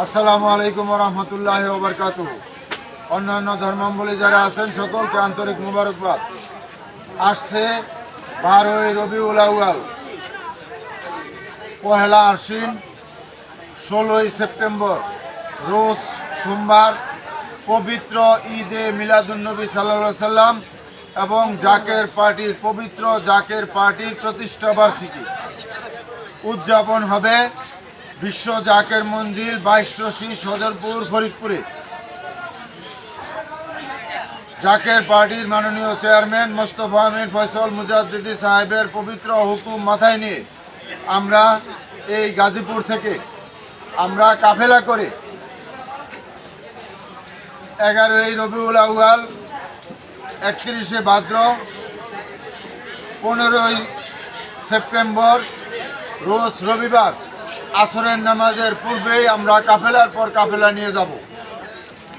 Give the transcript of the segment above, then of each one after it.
আসসালামু আলাইকুম রহমতুল্লাহ ওবরকাতু। অন্যান্য ধর্মাবলী যারা আছেন সকলকে আন্তরিক মুবারকবাদ। আসছে 12ই রবিউল আউয়াল, পহেলা আশ্বিন, 16ই সেপ্টেম্বর রোজ সোমবার পবিত্র ঈদে মিলাদুন্নবী সাল্লাল্লাহু সাল্লাম এবং জাকের পার্টির পবিত্র জাকের পার্টির প্রতিষ্ঠা বার্ষিকী উদযাপন হবে বিশ্ব জাকের মঞ্জিল 22 সদরপুর ফরিদপুরে। জাকের পার্টির মাননীয় চেয়ারম্যান মোস্তফা আমির ফয়সল মুজাদ্দিদি সাহেবের পবিত্র হুকুম মাথায় নিয়ে আমরা এই গাজীপুর থেকে আমরা কাফেলা করে 11ই রবিউল আউয়াল, 31শে ভাদ্র, 15ই সেপ্টেম্বর রোজ রবিবার আসরের নামাজের পূর্বেই আমরা কাফেলার পর কাফেলা নিয়ে যাব।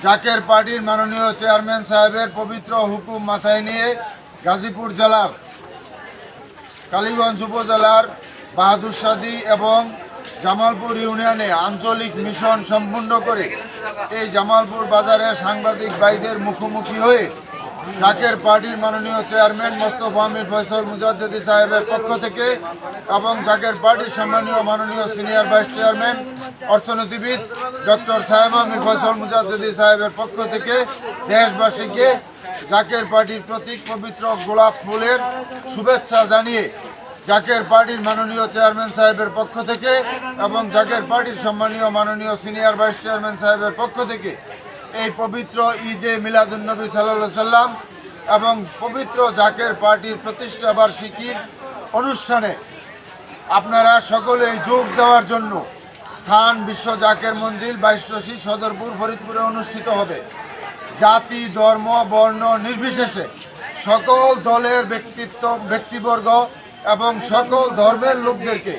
জাকের পার্টির মাননীয় চেয়ারম্যান সাহেবের পবিত্র হুকুম মাথায় নিয়ে গাজীপুর জেলার কালীগঞ্জ উপজেলার বাহাদুরশাদী এবং জামালপুর ইউনিয়নে আঞ্চলিক মিশন সম্পূর্ণ করে এই জামালপুর বাজারে সাংবাদিক ভাইদের মুখোমুখি হয়ে জাকের পার্টির মাননীয় চেয়ারম্যান মোস্তফা আমির ফয়সল মুজাদ্দিদি সাহেবের পক্ষ থেকে এবং জাকের পার্টির সম্মানীয় মাননীয় সিনিয়র ভাইস চেয়ারম্যান অর্থনীতিবিদ ডক্টর সাহেব আমির ফয়সল মুজাদ্দিদি সাহেবের পক্ষ থেকে দেশবাসীকে জাকের পার্টির প্রতীক পবিত্র গোলাপ ফুলের শুভেচ্ছা জানিয়ে জাকের পার্টির মাননীয় চেয়ারম্যান সাহেবের পক্ষ থেকে এবং জাকের পার্টির সম্মানীয় মাননীয় সিনিয়র ভাইস চেয়ারম্যান সাহেবের পক্ষ থেকে এই পবিত্র ঈদে মিলাদুন্নবী সাল্লাল্লাহু সাল্লাম এবং পবিত্র জাকের পার্টির প্রতিষ্ঠা বার্ষিকীর অনুষ্ঠানে আপনারা সকলেই যোগ দেওয়ার জন্য স্থান বিশ্ব জাকের মঞ্জিল 22 সদরপুর ফরিদপুরে অনুষ্ঠিত হবে। জাতি, ধর্ম, বর্ণ নির্বিশেষে সকল দলের ব্যক্তিবর্গ এবং সকল ধর্মের লোকদেরকে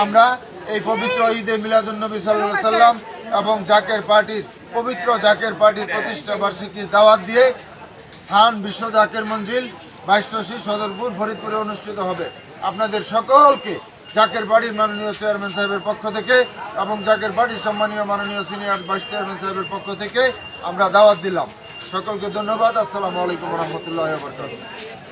আমরা এই পবিত্র ঈদে মিলাদুন্নবী সাল্লাল্লাহু সাল্লাম এবং জাকের পার্টির পবিত্র জাকের পার্টির প্রতিষ্ঠা বার্ষিকীর দাওয়াত দিয়ে স্থান বিশ্ব জাকের মঞ্জিল 22 সদরপুর ফরিদপুরে অনুষ্ঠিত হবে। আপনাদের সকলকে জাকের পার্টির মাননীয় চেয়ারম্যান সাহেবের পক্ষ থেকে এবং জাকের পার্টির সম্মানীয় মাননীয় সিনিয়র ভাইস চেয়ারম্যান সাহেবের পক্ষ থেকে আমরা দাওয়াত দিলাম। সকলকে ধন্যবাদ। আসসালামু আলাইকুম রহমতুল্লাহ ওয়া বারাকাতুহু।